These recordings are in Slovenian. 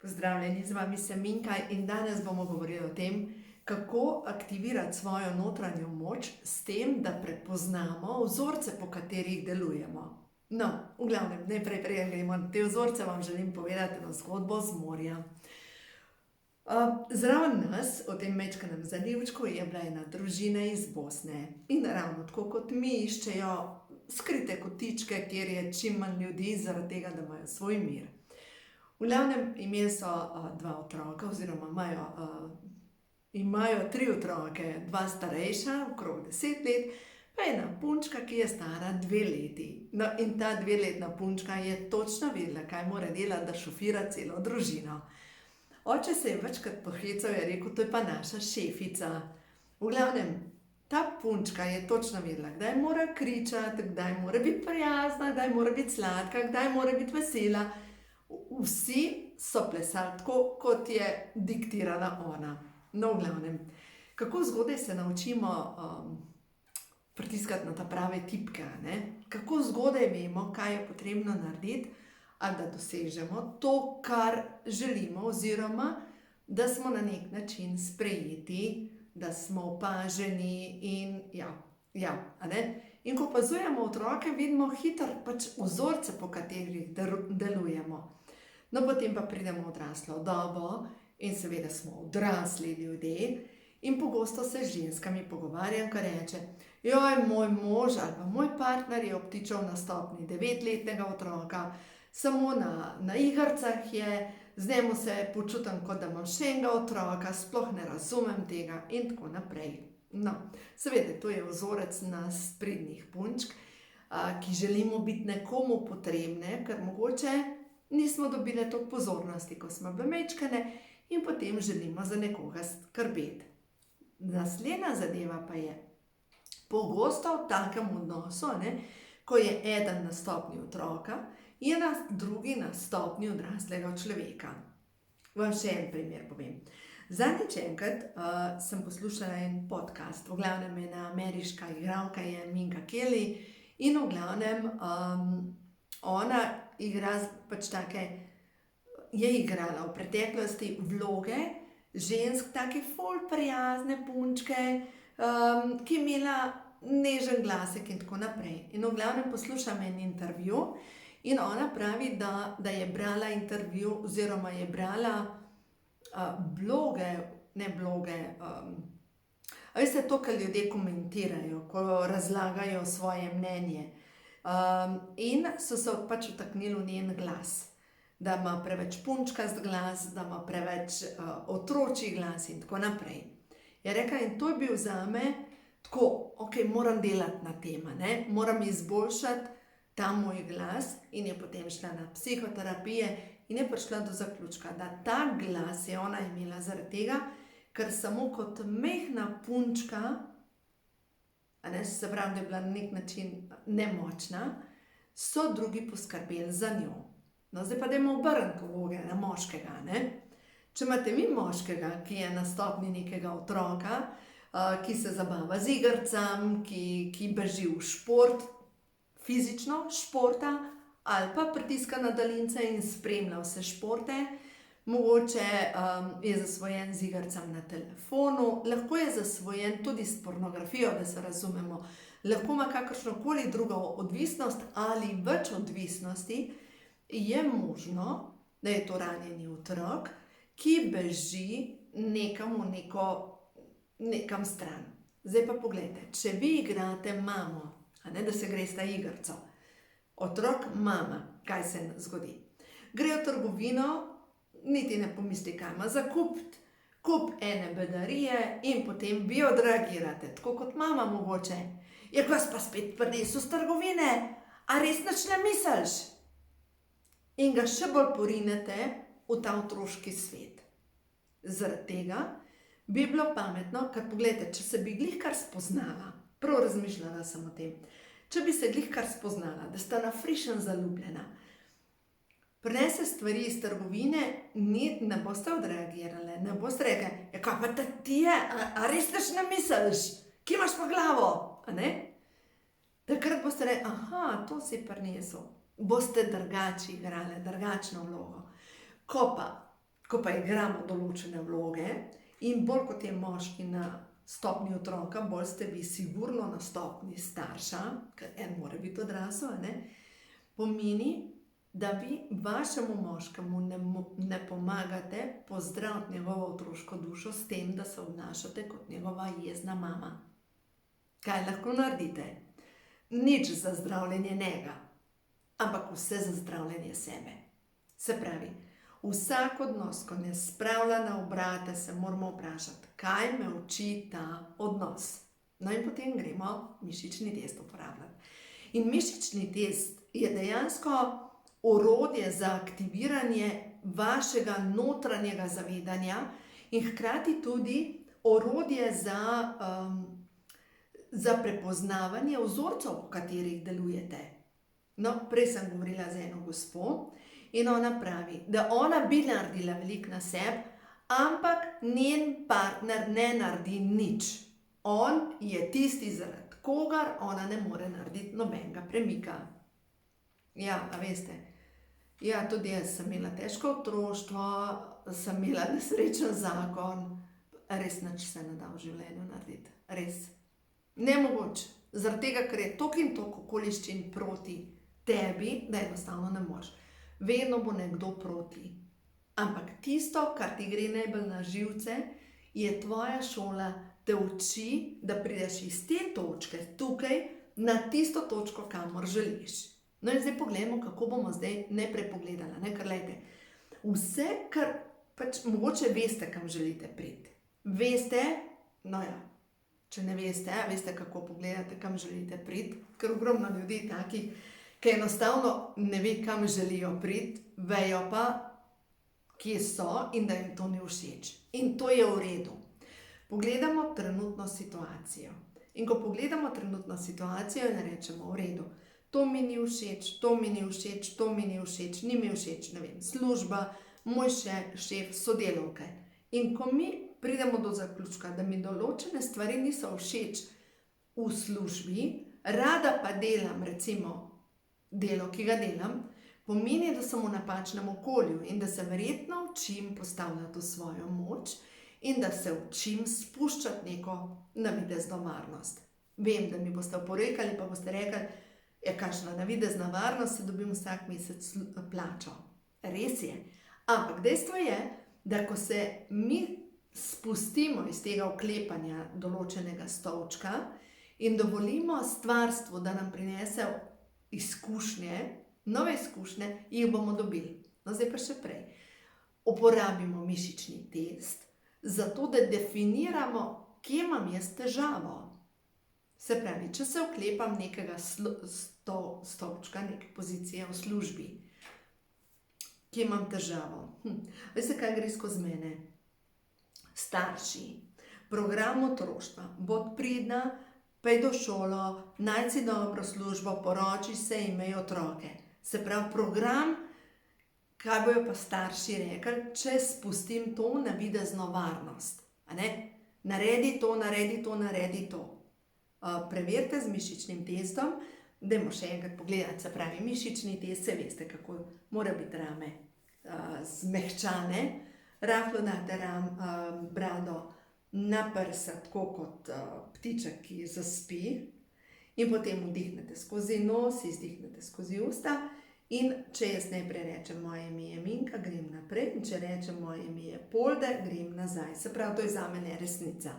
Pozdravljeni, z vami sem Minka in danes bomo govorili o tem, kako aktivirati svojo notranjo moč s tem, da prepoznamo vzorce, po katerih delujemo. No, v glavnem, najprej preden gremo na te vzorce, vam želim povedati eno zgodbo z morja. Zraven nas, v tem mečkanem zalivčku, je bila ena družina iz Bosne. In ravno tako kot mi iščejo skrite kotičke, kjer je čim manj ljudi, zaradi tega, da imajo svoj mir. V glavnem imeli so dva otroka, oziroma imajo 3 otroke, 2 starejša, okrog 10 let, pa ena punčka, ki je stara 2 leti. No, in ta 2-letna punčka je točno vedela, kaj mora delati, da šofira celo družino. Oče se je večkrat pohecal, je rekel, to je pa naša šefica. V glavnem, ta punčka je točno vedela, kdaj mora kričati, kdaj mora biti prijazna, kdaj mora biti sladka, kdaj mora biti vesela. Vsi so plesali tako, kot je diktirala ona. No, v glavnem, kako zgodaj se naučimo pritiskati na ta prave tipke, ne? Kako zgodaj vemo, kaj je potrebno narediti, a da dosežemo to, kar želimo, oziroma da smo na nek način sprejeti, da smo opaženi in a ne? In ko opazujemo otroke, vidimo hitro vzorce, po katerih delujemo. No, potem pa pridemo v odraslo dobo in seveda smo odrasli ljudje in pogosto se z ženskami pogovarjam, ko reče, joj, moj mož ali pa moj partner je obtičal na stopnji 9-letnega otroka, samo na igricah je, z njemu se počutim, kot da imam še enega otroka, sploh ne razumem tega in tako naprej. No, seveda, to je vzorec nas pridnih punčk, ki želimo biti nekomu potrebne, ker mogoče nismo dobile toliko pozornosti, ko smo bile mečkane in potem želimo za nekoga skrbeti. Naslednja zadeva pa je, pogosto v takem odnosu, ko je eden na stopnji otroka, je drugi na stopnji odraslega človeka. Vam še en primer povem. Zadnjič enkrat sem poslušala en podcast, v glavnem ena ameriška igralka je Minka Kelly in v glavnem ona igra je igrala v preteklosti vloge žensk, take ful prijazne punčke, ki je imela nežen glasek in tako naprej. In v glavnem poslušam en intervju in ona pravi, da je brala intervju oziroma je brala veste to, kar ljudje komentirajo, ko razlagajo svoje mnenje. In so se vtaknili v njen glas, da ima preveč punčkast glas, da ima preveč otročji glas in tako naprej. Je rekla, in to je bil zame tako, ok, moram delati na tem, moram izboljšati ta moj glas in je potem šla na psihoterapije in je prišla do zaključka, da ta glas je ona imela zaradi tega, ker samo kot mehna punčka, se pravi, da je bila na nek način nemočna, so drugi poskrbeli za njo. No, zdaj pa dajmo obrniti vloge na moškega, Če imate vi moškega, ki je na stopnji nekega otroka, ki se zabava z igricami, ki beži v šport, fizično športa, ali pa pritiska na daljince in spremlja vse športe, mogoče je zasvojen z igricami na telefonu, lahko je zasvojen tudi s pornografijo, da se razumemo, lahko ima kakršnokoli drugo odvisnost ali več odvisnosti, je možno, da je to ranjeni otrok, ki beži nekam stran. Zdaj pa poglejte, če vi igrate mamo, da se gresta igrico, otrok, mama, kaj se zgodi? Gre v trgovino, niti ne pomisli, kaj ima za kupiti, kup ene bedarije in potem vi odreagirate, tako kot mama mogoče. Je vas pa spet prinesel z trgovine, a res nič ne misliš? In ga še bolj porinete v ta otroški svet. Zaradi tega bi bilo pametno, ker pogledajte, če se bi glihkar spoznala, prav razmišljala sem o tem, če bi se glihkar spoznala, da sta na frišen zaljubljena, prinese stvari iz trgovine, ne boste odreagirali, ne boste rekli, kaj pa ti je, a res nič ne misliš, kje imaš pa glavo, Takrat boste rekli, aha, to si prinesel. Boste drugače igrali, drugačno vlogo. Ko pa ko pa igramo določene vloge in bolj kot je moški na stopni otroka, bolj ste vi sigurno na stopni starša, ker en mora biti odrasel, pomeni, da vi vašemu moškemu ne pomagate pozdraviti njegovo otroško dušo s tem, da se obnašate kot njegova jezna mama. Kaj lahko naredite? Nič za zdravljenje njega, ampak vse za zdravljenje sebe. Se pravi, vsak odnos, ko ne spravlja na obrate, se moramo vprašati, kaj me uči ta odnos. No in potem gremo mišični test uporabljati. In mišični test je dejansko orodje za aktiviranje vašega notranjega zavedanja in hkrati tudi orodje za prepoznavanje vzorcev, po katerih delujete. No, prej sem govorila z eno gospo in ona pravi, da ona bi naredila veliko na sebi, ampak njen partner ne naredi nič. On je tisti, zaradi kogar ona ne more narediti nobenega premika. Ja, a veste, ja, tudi jaz sem imela težko otroštvo, sem imela nesrečen zakon, res nič se ne da v življenju narediti, res. Nemogoče, zaradi tega, ker je toliko in toliko okoliščin proti tebi, da enostavno ne moreš. Vedno bo nekdo proti. Ampak tisto, kar ti gre najbolj na živce, je tvoja šola, te uči, da prideš iz te točke tukaj na tisto točko, kamor želiš. No in zdaj pogledamo, kako bomo zdaj najprej pogledali, ker lejte, vse, kar pač mogoče veste, kam želite priti. Veste, no ja, če ne veste, veste, kako pogledate, kam želite priti, ker ogromno ljudi takih, ki enostavno ne ve, kam želijo priti, vejo pa, kje so in da jim to ni všeč. In to je v redu. Pogledamo trenutno situacijo. In ko pogledamo trenutno situacijo in rečemo v redu, to mi ni všeč, to mi ni všeč, to mi ni všeč, ni mi všeč, ne vem, služba, moj šef, sodelavke. In ko mi pridemo do zaključka, da mi določene stvari niso všeč v službi, rada pa delam, recimo, delo, ki ga delam, pomeni, da sem v napačnem okolju in da se verjetno učim postavljati v svojo moč in da se učim spuščati neko navidezno varnost. Vem, da mi boste oporekali, pa boste rekli, je kakšna navidezna varnost, se dobim vsak mesec plačo. Res je. Ampak dejstvo je, da ko se mi spustimo iz tega oklepanja določenega stolčka in dovolimo stvarstvu, da nam prinese izkušnje, nove izkušnje, jih bomo dobili. No, zdaj pa še prej. Uporabimo mišični test, zato da definiramo, kje imam jaz težavo. Se pravi, če se oklepam nekega stolčka, neke pozicije v službi, kje imam težavo? Veste, kaj gre skozi mene? Starši, program otroštva, bod pridna, pojdi v šolo, najdi si dobro službo, poroči se, imej otroke. Se pravi, program, kaj bojo pa starši rekli, če spustim to navidezno varnost. Naredi to, naredi to, naredi to. Preverite z mišičnim testom, dajmo še enkrat pogledati, se pravi, mišični test, se veste, kako mora biti rame zmehčane, rahlo date brado na prsa, tako kot ptiček, ki zaspi, in potem vdihnete skozi nos, izdihnete skozi usta, in če jaz najprej rečem, moje ime je Minka, grem naprej, in če rečem, moje ime je Polde, grem nazaj. Se pravi, to je zame neresnica.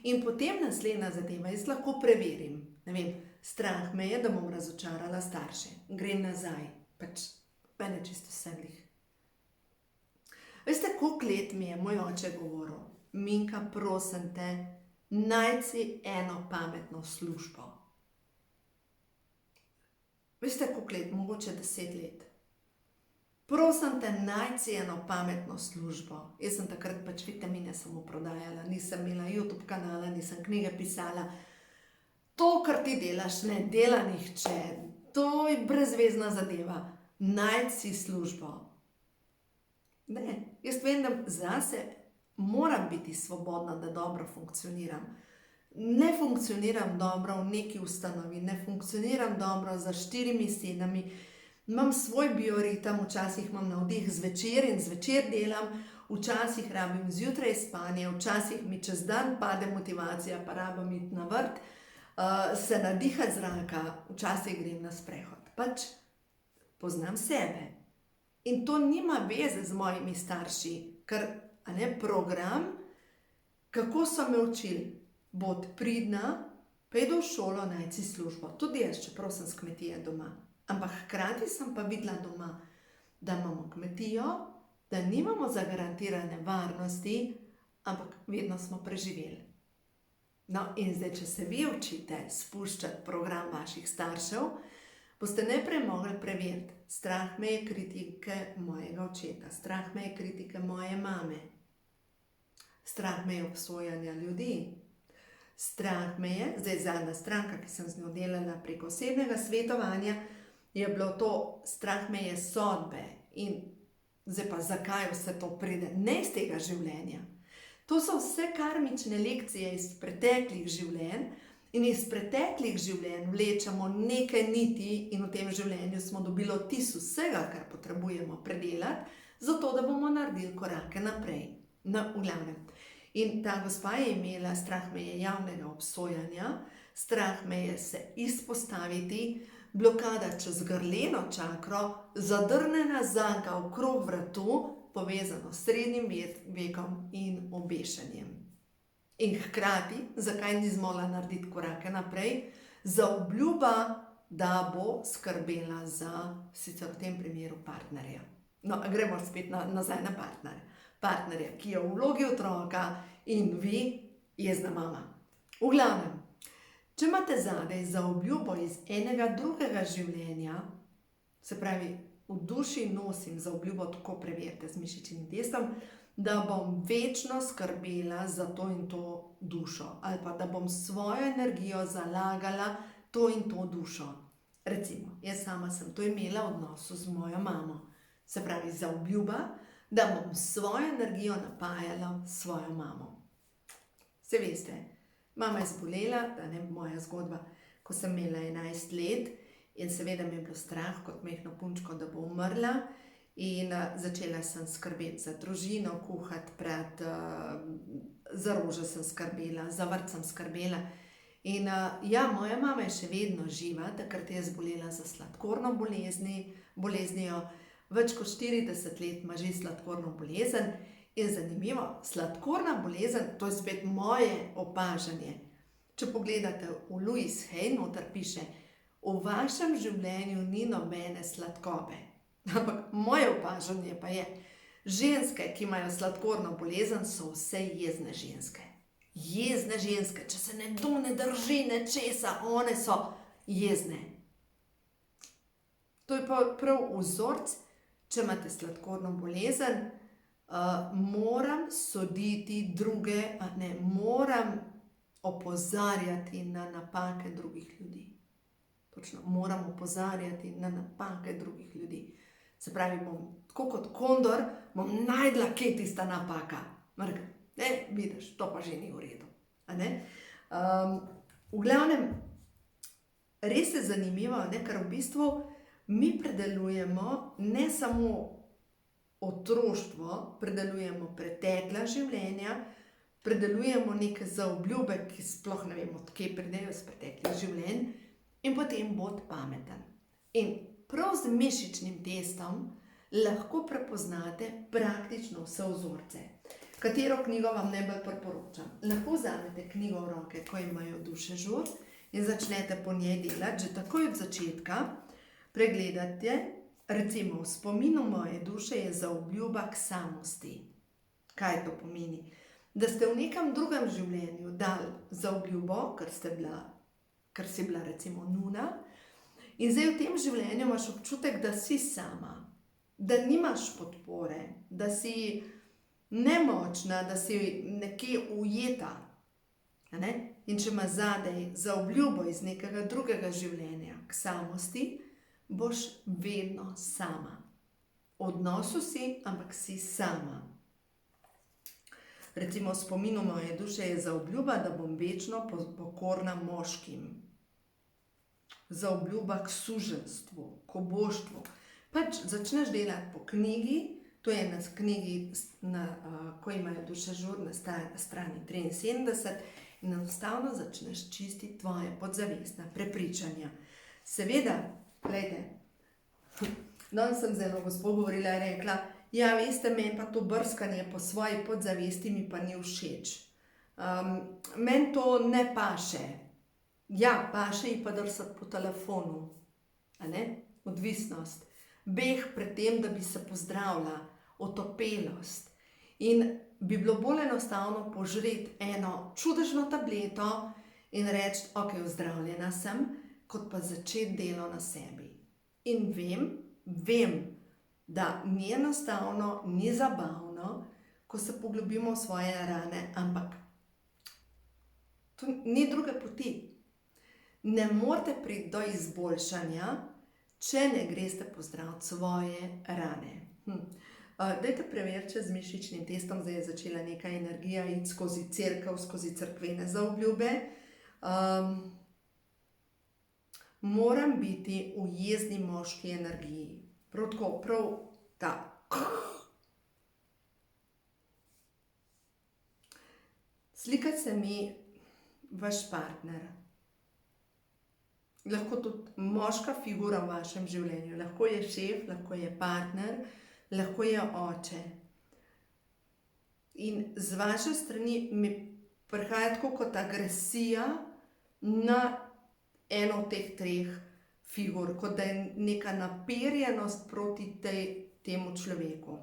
In potem naslednja zadeva, jaz lahko preverim, ne vem, strah me je, da bom razočarala starše. Grem nazaj, pač mene čisto vselih. Veste, koliko let mi je moj oče govoril, Minka, prosim te, najdi si eno pametno službo. Veste, koliko let, mogoče 10 let. Prosim te, najdi si eno pametno službo. Jaz sem takrat pač vitamine samo prodajala, nisem imela YouTube kanala, nisem knjige pisala. To, kar ti delaš, ne dela nihče. To je brezvezna zadeva. Najdi si službo. Ne, jaz vem, da zase moram biti svobodna, da dobro funkcioniram. Ne funkcioniram dobro v neki ustanovi, ne funkcioniram dobro za 4 stenami, Imam svoj bioritem, včasih imam navdih zvečer in zvečer delam, včasih rabim zjutraj spanje, včasih mi čez dan pade motivacija, pa rabim iti na vrt, se nadihati zraka, včasih grem na sprehod. Pač poznam sebe. In to nima veze z mojimi starši, ker program, kako so me učili, bod pridna, pojdi v šolo, najdi službo. Tudi jaz, čeprav sem s kmetije doma. Ampak hkrati sem pa videla doma, da imamo kmetijo, da nimamo zagarantirane varnosti, ampak vedno smo preživeli. No, in zdaj, če se vi učite spuščati program vaših staršev, boste najprej mogli preveriti. Strah me je kritike mojega očeta, strah me je kritike moje mame, strah me je obsojanja ljudi, strah me je, zdaj zadnja stranka, ki sem z njo delala preko osebnega svetovanja, je bilo to, strah me je sodbe. In zdaj pa zakaj vse to pride? Ne iz tega življenja. To so vse karmične lekcije iz preteklih življenj in iz preteklih življenj vlečemo neke niti in v tem življenju smo dobili odtis vsega, kar potrebujemo predelati, zato da bomo naredili korake naprej. No, v glavnem. In ta gospa je imela, strah me je javnega obsojanja, strah me je se izpostaviti, blokada čez grleno čakro, zadrnjena zanka okrog vratu, povezano s srednjim vekom in obešanjem. In hkrati, zakaj ni zmogla narediti korake naprej, zaobljuba, da bo skrbela za, sicer v tem primeru, partnerja. No, gremo spet nazaj na partnerja, ki je v vlogi otroka in vi jezna mama. V glavnem, če imate zadaj zaobljubo iz enega drugega življenja, se pravi, v duši nosim zaobljubo, tako preverite z mišičnim testom, da bom večno skrbela za to in to dušo, ali pa da bom svojo energijo zalagala to in to dušo. Recimo, jaz sama sem to imela v odnosu z mojo mamo. Se pravi, zaobljuba, da bom svojo energijo napajala svojo mamo. Se veste, mama je zbolela, moja zgodba, ko sem imela 11 let in seveda mi je bilo strah kot majhno punčko, da bo umrla in začela sem skrbeti za družino, kuhati, prati, za rože sem skrbela, za vrt sem skrbela. In ja, moja mama je še vedno živa, takrat je zbolela za sladkorno boleznijo, več kot 40 let ima že sladkorno bolezen in zanimivo, sladkorna bolezen, to je spet moje opažanje. Če pogledate v Louise Hay, noter piše, v vašem življenju ni nobene sladkobe. Ampak moje opažanje pa je, ženske, ki imajo sladkorno bolezen, so vse jezne ženske. Jezne ženske, če se nekdo ne drži nečesa, one so jezne. To je pa prav vzorec, če imate sladkorno bolezen, moram soditi druge, moram opozarjati na napake drugih ljudi. Točno, moram opozarjati na napake drugih ljudi. Se pravi, bom, tako kot kondor, bom najdla, kje je tista napaka. Vidiš, to pa že ni v redu. V glavnem, res je zanimivo, ker v bistvu mi predelujemo ne samo otroštvo, predelujemo pretekla življenja, predelujemo neke zaobljube, ki sploh ne vemo, od kje pridejo iz preteklih življenj, in potem bod pameten. In prav z mišičnim testom lahko prepoznate praktično vse vzorce. Katero knjigo vam najbolj priporočam? Lahko vzamete knjigo v roke, ko imajo duše žur, in začnete po njej delati, že takoj od začetka pregledate, recimo, v spominu moje duše je zaobljuba k samosti. Kaj to pomeni? Da ste v nekem drugem življenju dali zaobljubo, ker si bila recimo nuna, in zdaj v tem življenju imaš občutek, da si sama, da nimaš podpore, da si nemočna, da si nekje ujeta. In če imaš zadaj zaobljubo iz nekega drugega življenja k samosti, boš vedno sama. V odnosu si, ampak si sama. Recimo, v spominu moje duše je zaobljuba, da bom večno pokorna moškim. Zaobljuba k suženjstvu, k oboštvu. Pač začneš delati po knjigi, to je na knjigi, ko imajo duše žur na strani 73, in enostavno začneš čistiti tvoje podzavestna prepričanja. Seveda, gledajte, danes sem z eno gospo govorila in rekla, ja, veste, meni pa to brskanje po svoji podzavesti mi pa ni všeč. Meni to ne paše. Ja, paše ji pa drsati po telefonu. A ne? Odvisnost. Beh pred tem, da bi se pozdravila. Otopelost. In bi bilo bolj enostavno požreti eno čudežno tableto in reči, ok, ozdravljena sem, kot pa začeti delo na sebi. In vem, da ni enostavno, ni zabavno, ko se poglobimo v svoje rane, ampak to ni druge poti. Ne morete priti do izboljšanja, če ne greste pozdraviti svoje rane. Dajte preveriti, če z mišičnim testom zdaj je začela neka energija iti skozi cerkev, skozi cerkvene zaobljube. Moram biti v jezni moški energiji. Prav tako, prav ta. Slika se mi vaš partner. Lahko tudi moška figura v vašem življenju. Lahko je šef, lahko je partner, lahko je oče. In z vaše strani mi prihaja tako kot agresija na eno od teh treh figur, kot da je neka naperjenost proti temu človeku.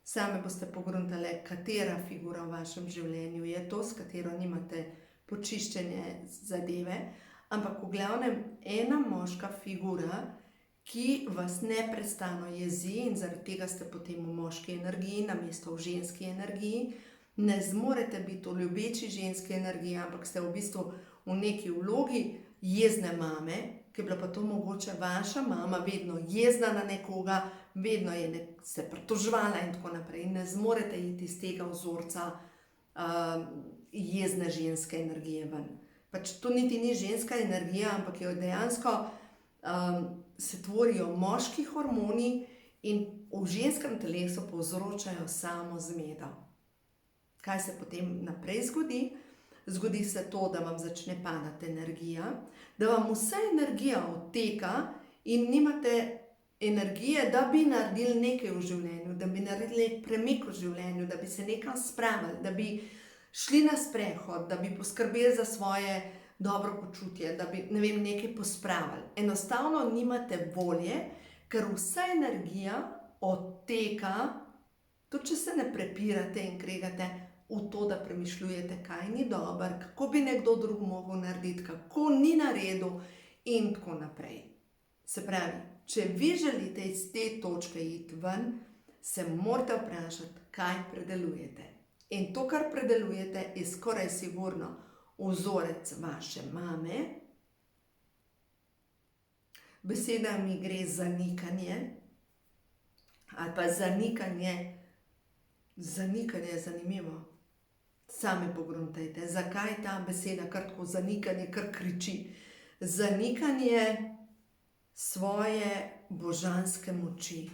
Same boste pogruntale, katera figura v vašem življenju je to, s katero nimate počiščene zadeve, ampak v glavnem ena moška figura, ki vas neprestano jezi in zaradi tega ste potem v moški energiji namesto v ženski energiji. Ne zmorete biti v ljubeči ženski energiji, ampak ste v bistvu v neki vlogi jezne mame, ki je bila pa to mogoče vaša mama, vedno jezna na nekoga, vedno je se pritoževala in tako naprej. Ne zmorete iti iz tega vzorca jezne ženske energije ven. Pač to niti ni ženska energija, ampak je dejansko se tvorijo moški hormoni in v ženskem telesu povzročajo samo zmedo. Kaj se potem naprej zgodi? Zgodi se to, da vam začne padati energija, da vam vsa energija odteka in nimate energije, da bi naredili nekaj v življenju, da bi naredili premik v življenju, da bi se nekam spravili, da bi šli na sprehod, da bi poskrbeli za svoje dobro počutje, da bi, ne vem, nekaj pospravili. Enostavno nimate volje, ker vsa energija odteka, tudi če se ne prepirate in kregate, v to, da premišljujete, kaj ni dobro, kako bi nekdo drug mogel narediti, kako ni naredil in tako naprej. Se pravi, če vi želite iz te točke iti ven, se morate vprašati, kaj predelujete. In to, kar predelujete, je skoraj sigurno vzorec vaše mame. Beseda mi gre zanikanje, ali pa zanikanje. Zanikanje je zanimivo. Sami pogruntajte, zakaj ta beseda kar tako zanikanje, kar kriči. Zanikanje svoje božanske moči.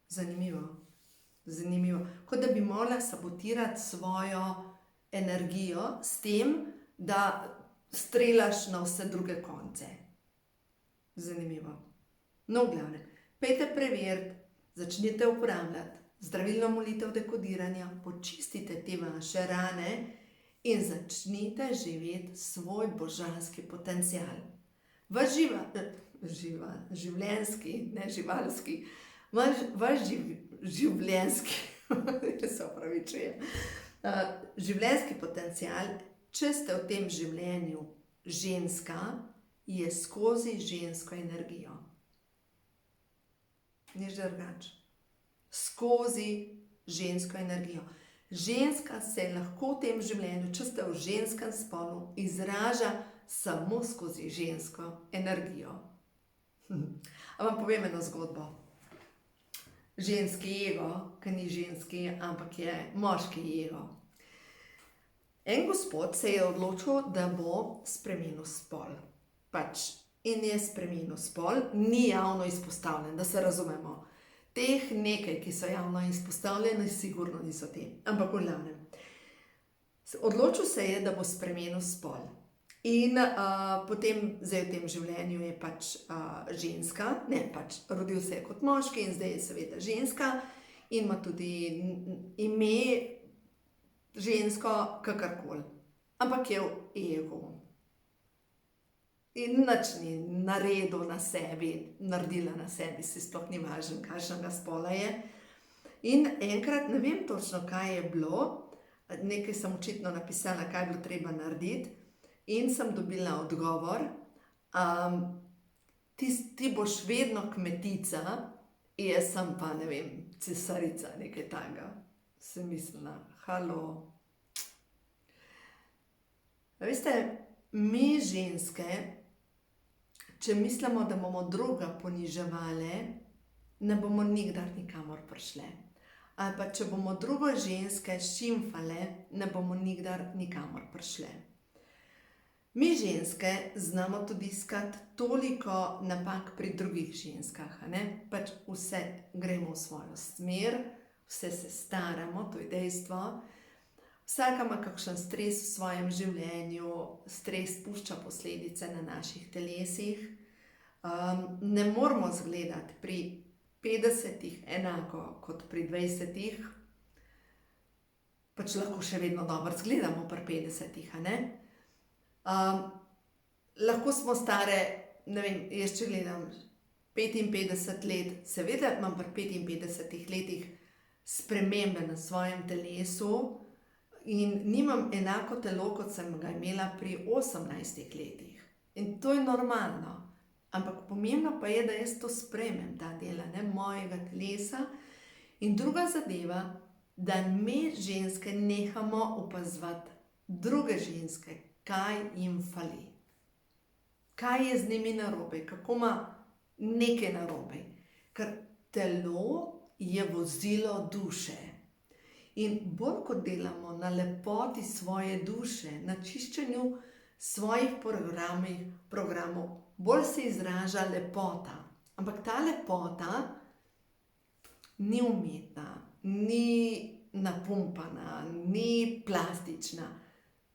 Zanimivo. Zanimivo. Kot da bi morala sabotirati svojo energijo s tem, da strelaš na vse druge konce. Zanimivo. No, v glavnem, pejte preveriti, začnite uporabljati zdravilno molitev dekodiranja, počistite te vaše rane in začnite živeti svoj božanski potencial. Vaš življenjski, ne živalski, vaš življenjski, se opravičujem, življenjski potencial, če ste v tem življenju ženska, je skozi žensko energijo. Nič drugače. Skozi žensko energijo. Ženska se lahko v tem življenju, če ste v ženskem spolu, izraža samo skozi žensko energijo. A vam povem eno zgodbo. Ženski ego, ki ni ženski, ampak je moški ego. En gospod se je odločil, da bo spremenil spol. In je spremenil spol, ni javno izpostavljen, da se razumemo. teh nekaj, ki so javno izpostavljeni, sigurno niso te. Ampak v glavnem. Odločil se je, da bo spremenil spol. In potem, zdaj v tem življenju je pač ženska, ne pač, rodil se je kot moški in zdaj je seveda ženska in ima tudi ime žensko, kakorkoli. Ampak je v egu. In nič ni naredil na sebi, naredila na sebi, si sploh ni važno, kakšnega spola je. In enkrat, ne vem točno, kaj je bilo, nekaj sem očitno napisala, kaj je bilo treba narediti, in sem dobila odgovor, ti boš vedno kmetica, jaz sem pa, ne vem, cesarica, nekaj takega. Sem mislila, halo. Veste, mi ženske, če mislimo, da bomo druga poniževale, ne bomo nikdar nikamor prišle. Ali pa če bomo drugo ženske šimfale, ne bomo nikdar nikamor prišle. Mi ženske znamo tudi iskati toliko napak pri drugih ženskah, a ne? Pač vse gremo v svojo smer, vse se staramo, to je dejstvo. Vsaka ima kakšen stres v svojem življenju, stres pušča posledice na naših telesih. Ne moramo izgledati pri 50-ih enako kot pri 20-ih, pač lahko še vedno dobro izgledamo pri 50-ih, a ne? Lahko smo stare, ne vem, jaz če gledam 55 let, seveda imam pri 55 letih spremembe na svojem telesu in nimam enako telo, kot sem ga imela pri 18 letih. In to je normalno. Ampak pomembno pa je, da jaz to sprejmem, ta del, ne, mojega telesa. In druga zadeva, da mi ženske nehamo opazovati druge ženske, kaj jim fali. Kaj je z njimi narobe, kako ima nekaj narobe. Ker telo je vozilo duše. In bolj kot delamo na lepoti svoje duše, na čiščenju svojih programov, bolj se izraža lepota. Ampak ta lepota ni umetna, ni napumpana, ni plastična.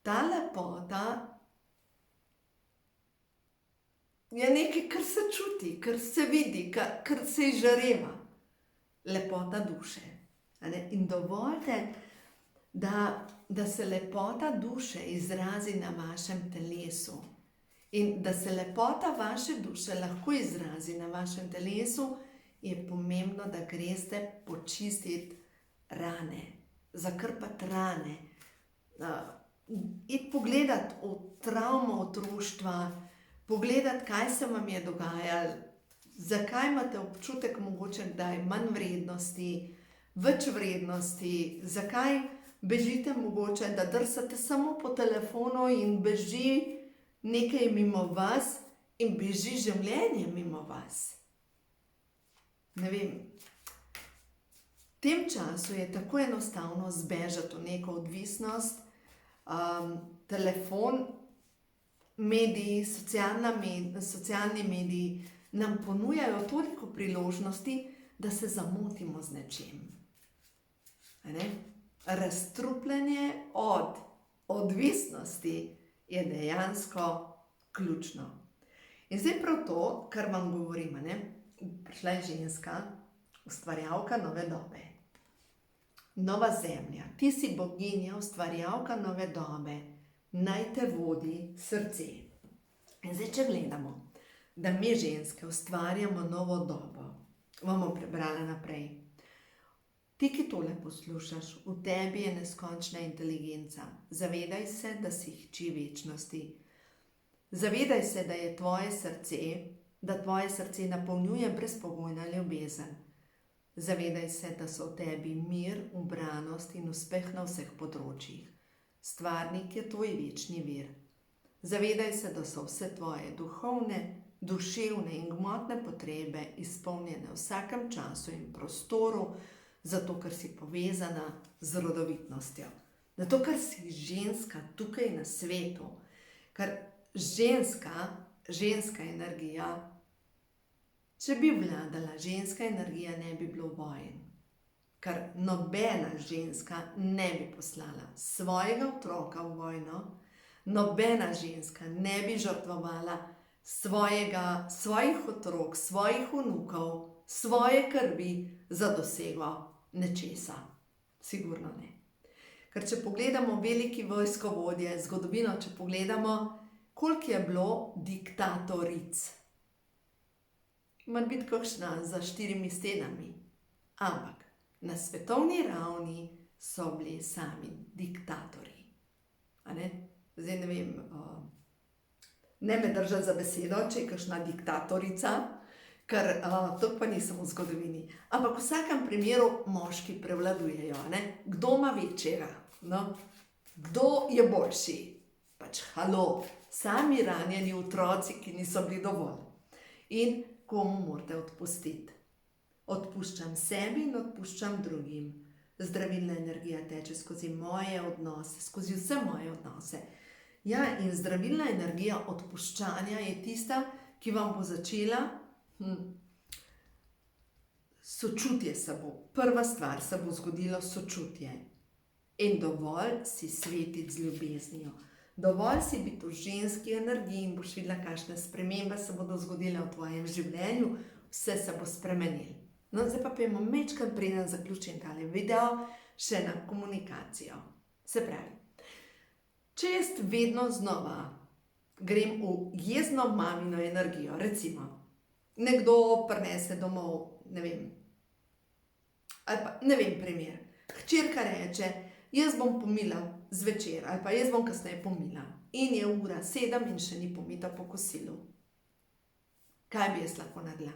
Ta lepota je nekaj, kar se čuti, kar se vidi, kar se izžareva. Lepota duše. In dovolite, da se lepota duše izrazi na vašem telesu. In da se lepota vaše duše lahko izrazi na vašem telesu, je pomembno, da greste počistiti rane, zakrpati rane, iti pogledati v travmo otroštva, pogledati, kaj se vam je dogajalo, zakaj imate občutek mogoče, da je manj vrednosti, več vrednosti, zakaj bežite mogoče, da drsate samo po telefonu in beži nekaj mimo vas in beži življenje mimo vas. Ne vem, v tem času je tako enostavno zbežati v neko odvisnost. Telefon, mediji, socialni mediji nam ponujajo toliko priložnosti, da se zamotimo z nečim. Razstrupljanje od odvisnosti je dejansko ključno. In zdaj prav to, kar vam govorim, prišla je ženska, ustvarjalka nove dobe. Nova zemlja, ti si boginja, ustvarjalka nove dobe, naj te vodi srce. In zdaj, če gledamo, da mi ženske ustvarjamo novo dobo, bomo prebrala naprej. Ti, ki tole poslušaš, v tebi je neskončna inteligenca. Zavedaj se, da si hči večnosti. Zavedaj se, da tvoje srce napolnjuje brezpogojna ljubezen. Zavedaj se, da so v tebi mir, ubranost in uspeh na vseh področjih. Stvarnik je tvoj večni vir. Zavedaj se, da so vse tvoje duhovne, duševne in gmotne potrebe izpolnjene v vsakem času in prostoru, zato ker si povezana z rodovitnostjo. Zato ker si ženska tukaj na svetu. Ker ženska energija Če bi vladala ženska energija, ne bi bilo vojn. Ker nobena ženska ne bi poslala svojega otroka v vojno, nobena ženska ne bi žrtvovala svojih otrok, svojih vnukov, svoje krvi za dosego nečesa. Sigurno ne. Ker če pogledamo veliki vojskovodje, zgodovino, če pogledamo, koliko je bilo diktatoric. Mora biti kakšna za 4 stenami, ampak na svetovni ravni so bili sami diktatorji. Zdaj ne vem, ne me držati za besedo, če je kakšna diktatorica, ker to pa nisem v zgodovini. Ampak v vsakem primeru moški prevladujejo. Kdo ima večjega? Kdo je boljši? Pač halo, sami ranjeni otroci, ki niso bili dovolj. In komu morate odpustiti? Odpuščam sebi in odpuščam drugim. Zdravilna energija teče skozi moje odnose, skozi vse moje odnose. Ja, in zdravilna energija odpuščanja je tista, ki vam bo začela sočutje se bo. Prva stvar se bo zgodilo sočutje. In dovolj si svetiti z ljubeznijo. Dovolj si biti v ženski energiji in boš videla, kakšne spremembe se bodo zgodile v tvojem življenju. Vse se bo spremenilo. Zdaj pa pojmo mečkrat, preden zaključim tale video, še na komunikacijo. Se pravi, če jaz vedno znova grem v jezno mamino energijo, recimo, nekdo prinese domov, ne vem, ali pa, ne vem primer, hčerka reče, jaz bom pomila zvečer, ali pa jaz bom kasneje pomila. In je ura 7 in še ni pomita po kosilu. Kaj bi jaz lahko naredila?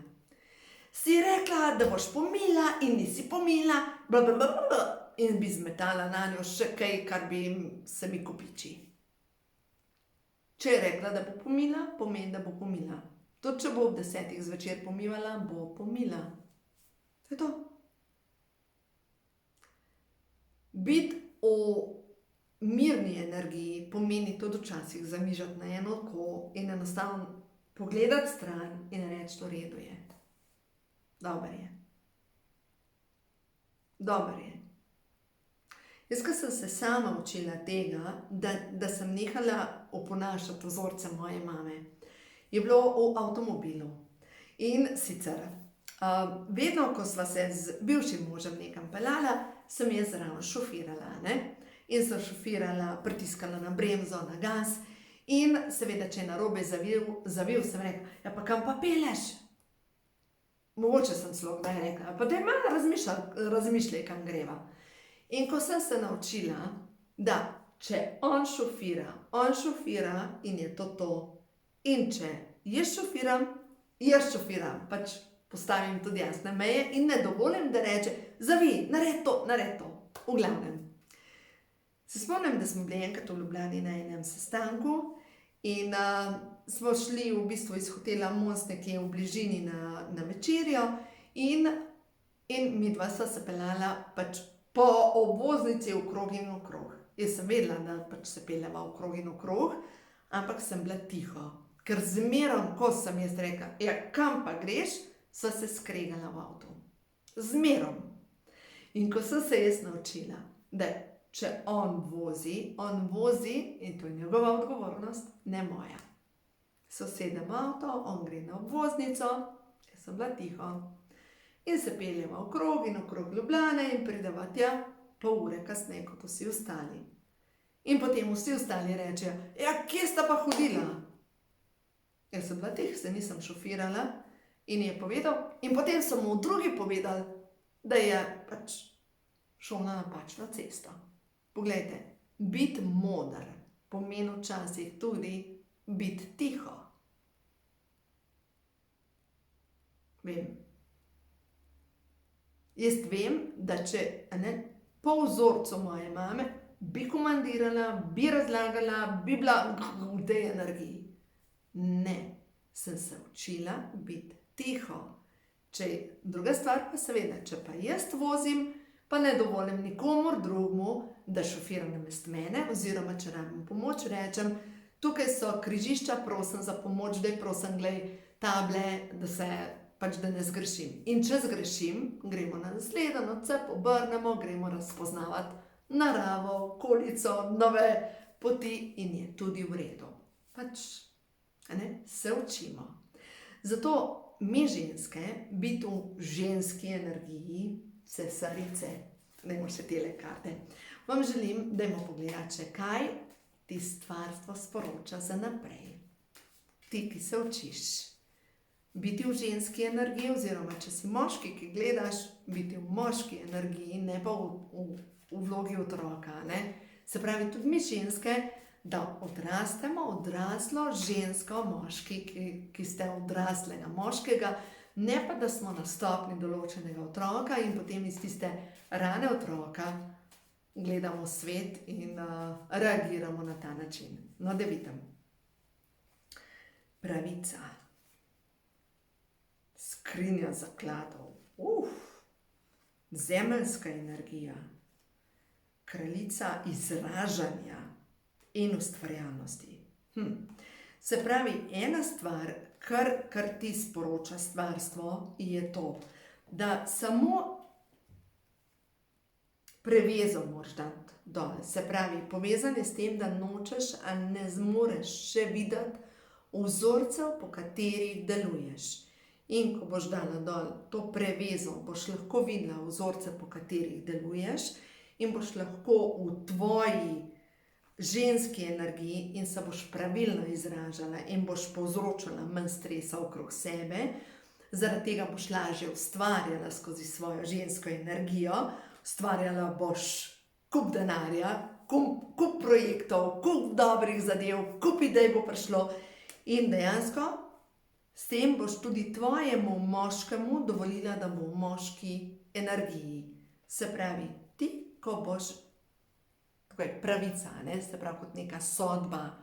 Si rekla, da boš pomila in nisi pomila, blablabla, in bi zmetala na njo še kaj, kar bi se mi kopiči. Če je rekla, da bo pomila, pomeni, da bo pomila. Tudi če bo ob 10 zvečer pomivala, bo pomila. To je to. Biti v mirni energiji pomeni tudi včasih zamižati na eno oko in enostavno pogledati stran in reči, v redu je. Dober je. Dober je. Jaz, ko sem se sama učila tega, da sem nehala oponašati vzorce moje mame, je bilo v avtomobilu. In sicer, vedno, ko sva se z bivšim možem nekam peljala, sem jaz zraven šofirala, in sem šofirala, pritiskala na bremzo, na gas, in seveda, če je narobe zavil, sem rekla, ja pa kam pa peleš? Mogoče sem celo kdaj rekla, pa da malo razmišljaj, kam greva. In ko sem se naučila, da če on šofira in je to. In če jaz šofiram, pač postavim tudi jasne meje in ne dovolim, da reče, zavij, nared to. V glavnem. Se spomnim, da smo bili enkrat v Ljubljani na enem sestanku in smo šli v bistvu iz hotela Most nekje v bližini na večerjo in midva sva se peljala pač po obvoznici okrog in okrog. Jaz sem vedela, da pač se peljeva okrog in okrog, ampak sem bila tiho. Ker zmerom, ko sem jaz rekla, ja, kam pa greš, sva se skregala v avtu. Zmerom. In ko sem se jaz naučila, da če on vozi in to je njegova odgovornost, ne moja. Sosedem avto, on gre na obvoznico, jaz sem bila tiho. In se peljeva okrog in okrog Ljubljane in prideva tja pol ure kasneje kot vsi ostali. In potem vsi ostali rečejo, ja, kje sta pa hodila? Jaz sem bila tih, se nisem šofirala in je povedal, in potem so mu drugi povedali, da je pač šel na napačno cesto. Poglejte, biti moder pomeni včasih tudi biti tiho. Vem. Jaz vem, da če po vzorcu moje mame bi komandirala, bi razlagala, bi bila v tej energiji. Ne, sem se učila biti tiho. Druga stvar pa seveda, če pa jaz vozim, pa ne dovolim nikomur drugmu, da šofira namesto mene, oziroma če rabim pomoč, rečem, tukaj so križišča, prosim za pomoč, daj prosim, glej table, da se pač da ne zgrešim. In če zgrešim, gremo na naslednjo odcep, obrnemo, gremo razpoznavati naravo, okolico, nove poti in je tudi v redu. Pač se učimo. Zato mi ženske, biti v ženski energiji, cesarice, dajmo še tele karte, vam želim, dajmo pogledati še, kaj ti stvarstvo sporoča za naprej. Ti, ki se učiš biti v ženski energiji, oziroma če si moški, ki gledaš, biti v moški energiji, ne pa v vlogi otroka. Se pravi, tudi mi ženske, da odrastemo, odraslo žensko, moški, ki ste odraslega moškega, ne pa da smo na stopnji določenega otroka in potem iz tiste rane otroka gledamo svet in reagiramo na ta način. No, da vidim. Pravica. Skrinja zakladov. Zemeljska energija. Kraljica izražanja in ustvarjalnosti. Se pravi, ena stvar, kar ti sporoča stvarstvo, je to, da samo prevezo moraš dati dol. Se pravi, povezan je s tem, da nočeš ali ne zmoreš še videti vzorcev, po katerih deluješ. In ko boš dala dol to prevezo, boš lahko videla vzorce, po katerih deluješ, in boš lahko v tvoji ženski energiji in se boš pravilno izražala in boš povzročala manj stresa okrog sebe, zaradi tega boš lažje ustvarjala skozi svojo žensko energijo, ustvarjala boš kup denarja, kup projektov, kup dobrih zadev, kup idej bo prišlo in dejansko s tem boš tudi tvojemu moškemu dovolila, da bo v moški energiji. Se pravi, ti, ko boš pravica, se pravi kot neka sodba,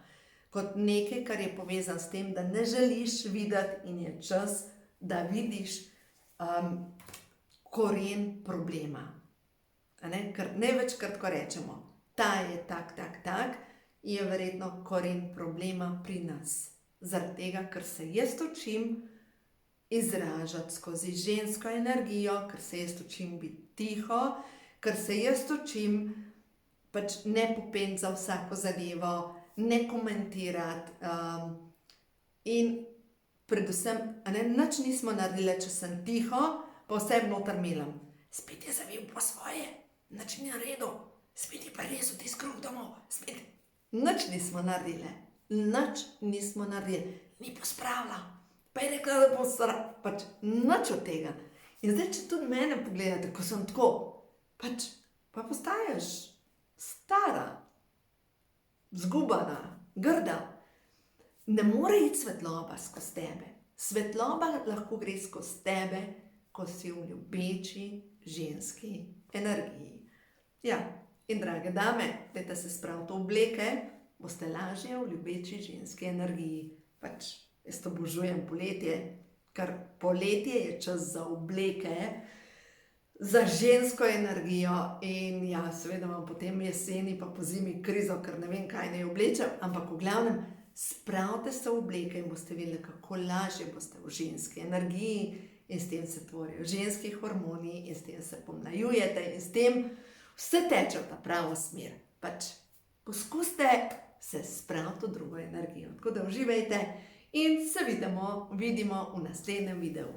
kot nekaj, kar je povezan s tem, da ne želiš videti in je čas, da vidiš koren problema. Ker največkrat, ko rečemo, ta je tak, je verjetno koren problema pri nas. Zaradi tega, ker se jaz učim izražati skozi žensko energijo, ker se jaz učim biti tiho, ker se jaz učim pač ne popenti za vsako zadevo, ne komentirati in predvsem, nič nismo naredili, če sem tiho, pa vse noter melam. Spet je zavil po svoje, nič ni naredil, spet je pa res v tis kruh domov, spet. Nič nismo naredili, ni pospravila, pa je rekla, da bo pač nič od tega. In zdaj, če tudi mene pogledate, ko sem tako, pač pa postaješ stara, zgubana, grda. Ne more iti svetloba skozi tebe. Svetloba lahko gre skozi tebe, ko si v ljubeči ženski energiji. Ja, in drage dame, dajte se spraviti v obleke, boste lažje v ljubeči ženski energiji. Pač, jaz obožujem poletje, ker poletje je čas za obleke, za žensko energijo in ja, seveda imam potem jeseni pa po zimi krizo, ker ne vem, kaj naj oblečem, ampak v glavnem spravite se v obleke in boste videli, kako lažje boste v ženski energiji in s tem se tvorijo ženski hormoni in s tem se pomlajujete in s tem vse teče v ta pravo smer. Pač poskusite se spraviti v drugo energijo. Tako da uživajte in se vidimo v naslednjem videu.